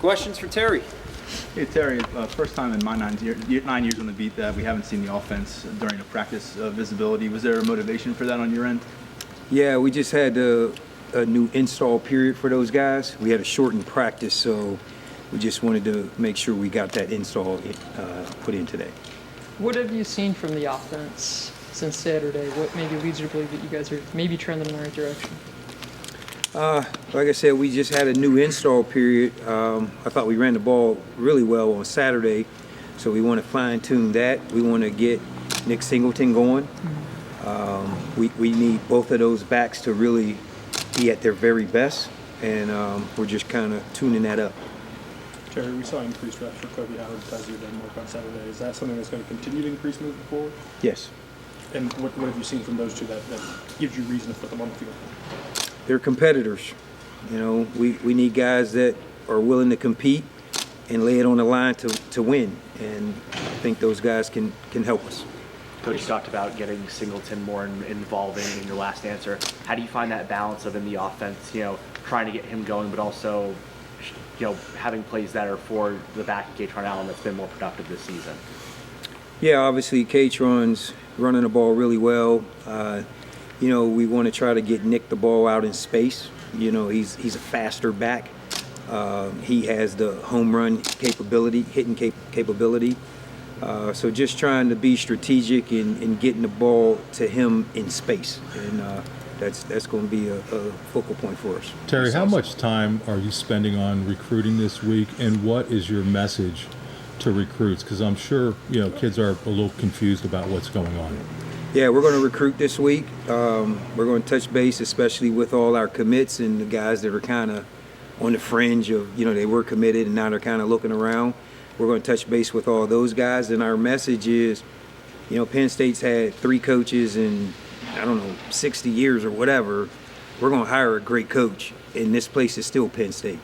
Questions for Terry? Hey Terry, first time in my 9 years on the beat that we haven't seen the offense during a practice visibility. Was there a motivation for that on your end? Yeah, we just had a new install period for those guys. We had a shortened practice, so we just wanted to make sure we got that install put in today. What have you seen from the offense since Saturday? What maybe leads you to believe that you guys are maybe trending in the right direction? Like I said, we just had a new install period. I thought we ran the ball really well on Saturday, so we want to fine-tune that. We want to get Nick Singleton going. We need both of those backs to really be at their very best, and we're just kind of tuning that up. Terry, we saw increased reps for Kobe Howard as you done work on Saturday. Is that something that's going to continue to increase moving forward? Yes. And what have you seen from those two that gives you reason to put them on the field? They're competitors. You know, we need guys that are willing to compete and lay it on the line to win, and I think those guys can help us. Coach, you talked about getting Singleton more involved in your last answer. How do you find that balance of in the offense, trying to get him going, but also, having plays that are for the back of Katron Allen that's been more productive this season? Yeah, obviously Katron's running the ball really well. We want to try to get Nick the ball out in space. He's a faster back. He has the home run capability, hitting capability. So just trying to be strategic in getting the ball to him in space, and that's going to be a focal point for us. Terry, how much time are you spending on recruiting this week, and what is your message to recruits? Because I'm sure kids are a little confused about what's going on. Yeah, we're going to recruit this week. We're going to touch base, especially with all our commits and the guys that are kind of on the fringe of, they were committed and now they're kind of looking around. We're going to touch base with all those guys, and our message is, Penn State's had 3 coaches in, 60 years or whatever. We're going to hire a great coach, and this place is still Penn State.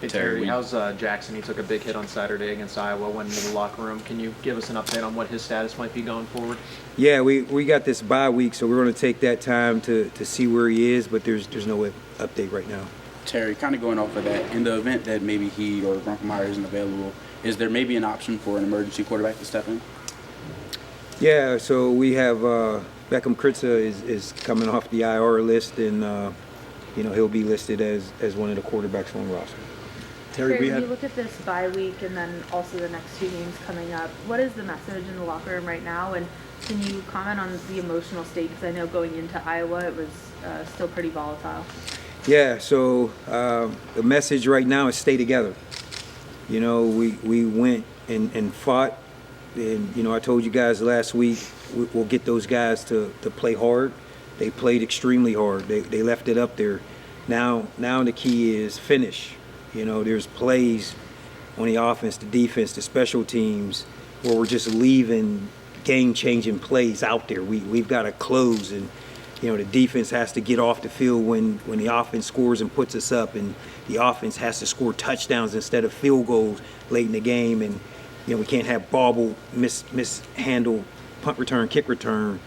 Hey Terry, how's Jackson? He took a big hit on Saturday against Iowa, went into the locker room. Can you give us an update on what his status might be going forward? Yeah, we got this bye week, so we're going to take that time to see where he is, but there's no update right now. Terry, kind of going off of that, in the event that maybe he or Bronkemeyer isn't available, is there maybe an option for an emergency quarterback to step in? Yeah, so we have Beckham Kritza is coming off the IR list, and he'll be listed as one of the quarterbacks on the roster. Terry, when you look at this bye week and then also the next 2 games coming up, what is the message in the locker room right now? And can you comment on the emotional state? Because I know going into Iowa, it was still pretty volatile. Yeah, so the message right now is stay together. We went and fought, and I told you guys last week we'll get those guys to play hard. They played extremely hard. They left it up there. Now the key is finish. There's plays on the offense, the defense, the special teams where we're just leaving game-changing plays out there. We've got to close, and the defense has to get off the field when the offense scores and puts us up, and the offense has to score touchdowns instead of field goals late in the game, and we can't have bobble, mishandle, punt return, kick return.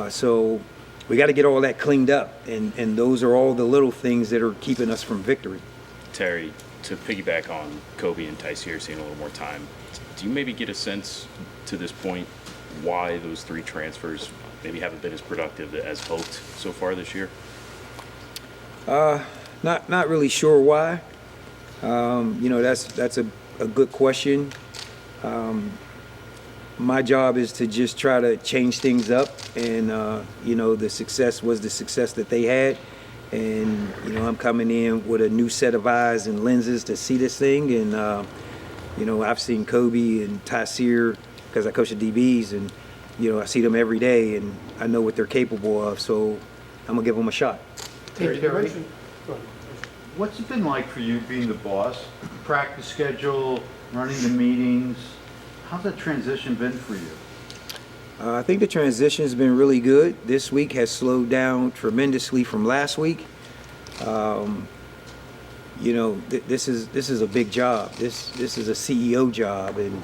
So we got to get all that cleaned up, and those are all the little things that are keeping us from victory. Terry, to piggyback on Kobe and Tyce here seeing a little more time, do you maybe get a sense to this point why those 3 transfers maybe haven't been as productive as hoped so far this year? Not really sure why. That's a good question. My job is to just try to change things up, and the success was the success that they had, and I'm coming in with a new set of eyes and lenses to see this thing, and I've seen Kobe and Tyseer because I coach the DBs, and I see them every day, and I know what they're capable of, so I'm gonna give them a shot. Hey, Terry, what's it been like for you being the boss? Practice schedule, running the meetings. How's that transition been for you? I think the transition's been really good. This week has slowed down tremendously from last week. This is a big job. This is a CEO job, and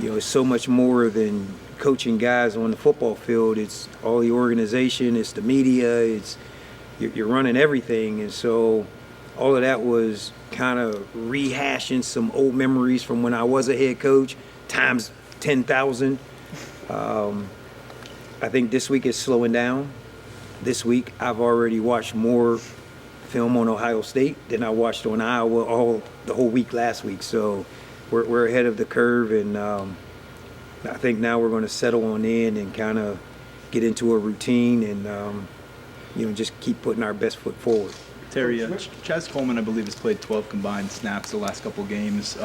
it's so much more than coaching guys on the football field. It's all the organization, it's the media, you're running everything, and so all of that was kind of rehashing some old memories from when I was a head coach, times 10,000. I think this week is slowing down. This week, I've already watched more film on Ohio State than I watched on Iowa the whole week last week. So we're ahead of the curve, and I think now we're going to settle on in and kind of get into a routine and just keep putting our best foot forward. Terry, Chaz Coleman, I believe, has played 12 combined snaps the last couple games.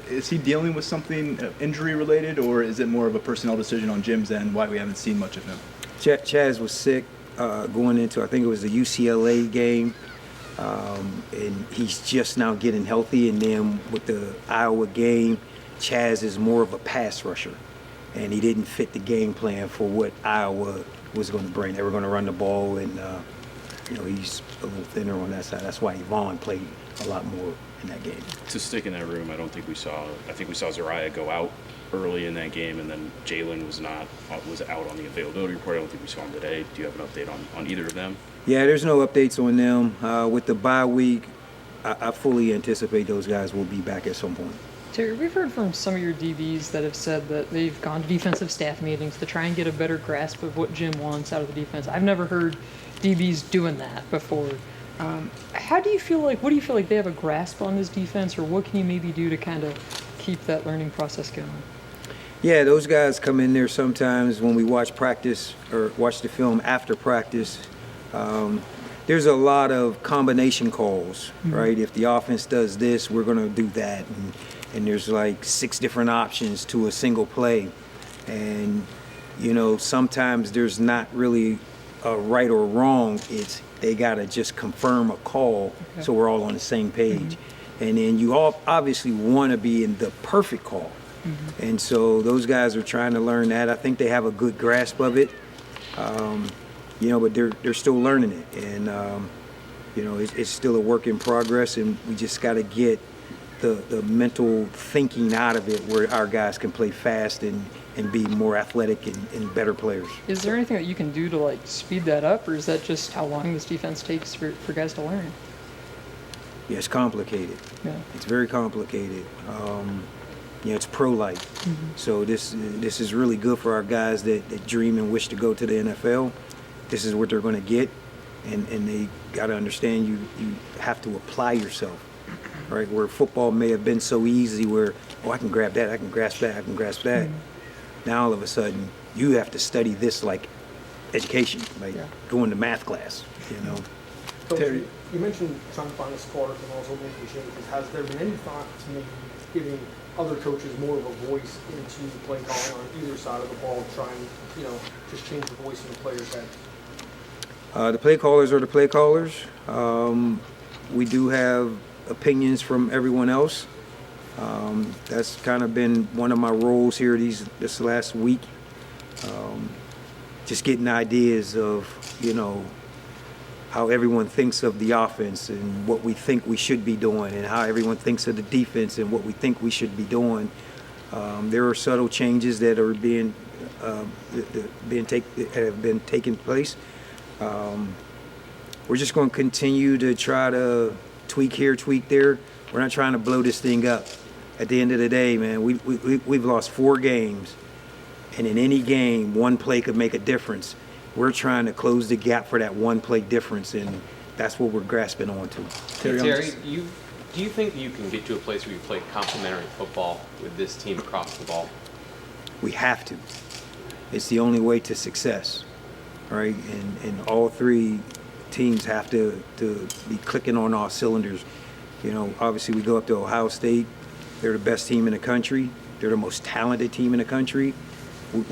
Is he dealing with something injury-related, or is it more of a personnel decision on Jim's end, why we haven't seen much of him? Chaz was sick going into, I think it was the UCLA game, and he's just now getting healthy. And then with the Iowa game, Chaz is more of a pass rusher, and he didn't fit the game plan for what Iowa was going to bring. They were going to run the ball, and he's a little thinner on that side. That's why Yvonne played a lot more in that game. To stick in that room, I think we saw Zariah go out early in that game, and then Jalen was out on the availability report. I don't think we saw him today. Do you have an update on either of them? Yeah, there's no updates on them. With the bye week, I fully anticipate those guys will be back at some point. Terry, we've heard from some of your DBs that have said that they've gone to defensive staff meetings to try and get a better grasp of what Jim wants out of the defense. I've never heard DBs doing that before. What do you feel like they have a grasp on this defense, or what can you maybe do to kind of keep that learning process going? Yeah, those guys come in there sometimes when we watch practice or watch the film after practice. There's a lot of combination calls, right? If the offense does this, we're going to do that. And there's like 6 different options to a single play. And, sometimes there's not really a right or wrong. It's they got to just confirm a call so we're all on the same page. And then you all obviously want to be in the perfect call. And so those guys are trying to learn that. I think they have a good grasp of it, but they're still learning it. And, it's still a work in progress, and we just got to get the mental thinking out of it where our guys can play fast and be more athletic and better players. Is there anything that you can do to speed that up, or is that just how long this defense takes for guys to learn? Yeah, it's complicated. Yeah. It's very complicated. It's pro-like. So this is really good for our guys that dream and wish to go to the NFL. This is what they're going to get, and they got to understand you have to apply yourself, right? Where football may have been so easy where, I can grab that, I can grasp that, I can grasp that. Now all of a sudden, you have to study this like education, going to math class, So Terry, you mentioned trying to find a spark and also making changes. Has there been any thought to maybe giving other coaches more of a voice into the play calling on either side of the ball, trying, just change the voice in the player's head? The play callers are the play callers. We do have opinions from everyone else. That's kind of been one of my roles here this last week. Just getting ideas of, how everyone thinks of the offense and what we think we should be doing, and how everyone thinks of the defense and what we think we should be doing. There are subtle changes that are have been taking place. We're just going to continue to try to tweak here, tweak there. We're not trying to blow this thing up. At the end of the day, man, we've lost 4 games, and in any game, one play could make a difference. We're trying to close the gap for that one play difference, and that's what we're grasping onto. Terry, do you think you can get to a place where you play complementary football with this team across the ball? We have to. It's the only way to success, right? And all 3 teams have to be clicking on all cylinders. Obviously we go up to Ohio State. They're the best team in the country. They're the most talented team in the country.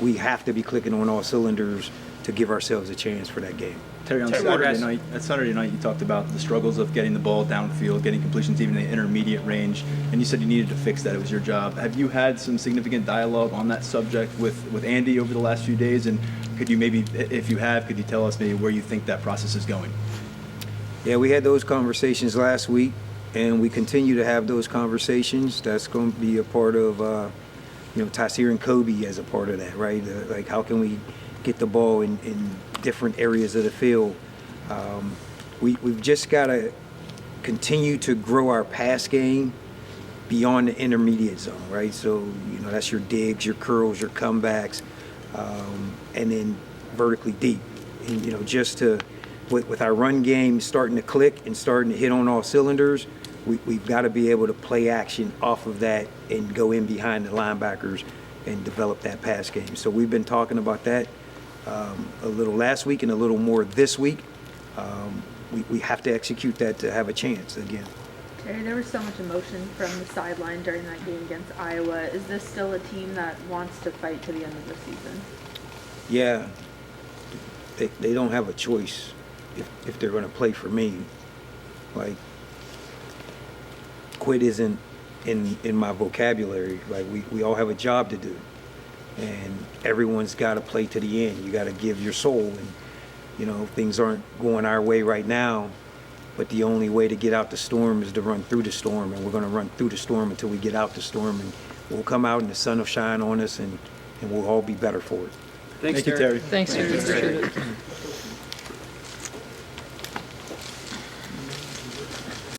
We have to be clicking on all cylinders to give ourselves a chance for that game. Terry, on Saturday night, you talked about the struggles of getting the ball downfield, getting completions even in the intermediate range, and you said you needed to fix that. It was your job. Have you had some significant dialogue on that subject with Andy over the last few days? And could you maybe, if you have, could you tell us maybe where you think that process is going? Yeah, we had those conversations last week, and we continue to have those conversations. That's going to be a part of, Taysir and Kobe as a part of that, right? Like, how can we get the ball in different areas of the field? We've just got to continue to grow our pass game beyond the intermediate zone, right? So, that's your digs, your curls, your comebacks, and then vertically deep. And, just to, with our run game starting to click and starting to hit on all cylinders, we've got to be able to play action off of that and go in behind the linebackers and develop that pass game. So we've been talking about that a little last week and a little more this week. We have to execute that to have a chance again. Terry, there was so much emotion from the sideline during that game against Iowa. Is this still a team that wants to fight to the end of the season? Yeah, they don't have a choice if they're going to play for me. Like, quit isn't in my vocabulary. Like, we all have a job to do, and everyone's got to play to the end. You got to give your soul, and things aren't going our way right now, but the only way to get out the storm is to run through the storm, and we're going to run through the storm until we get out the storm, and we'll come out and the sun will shine on us, and we'll all be better for it. Thank you, Terry. Thanks, Terry. Appreciate it.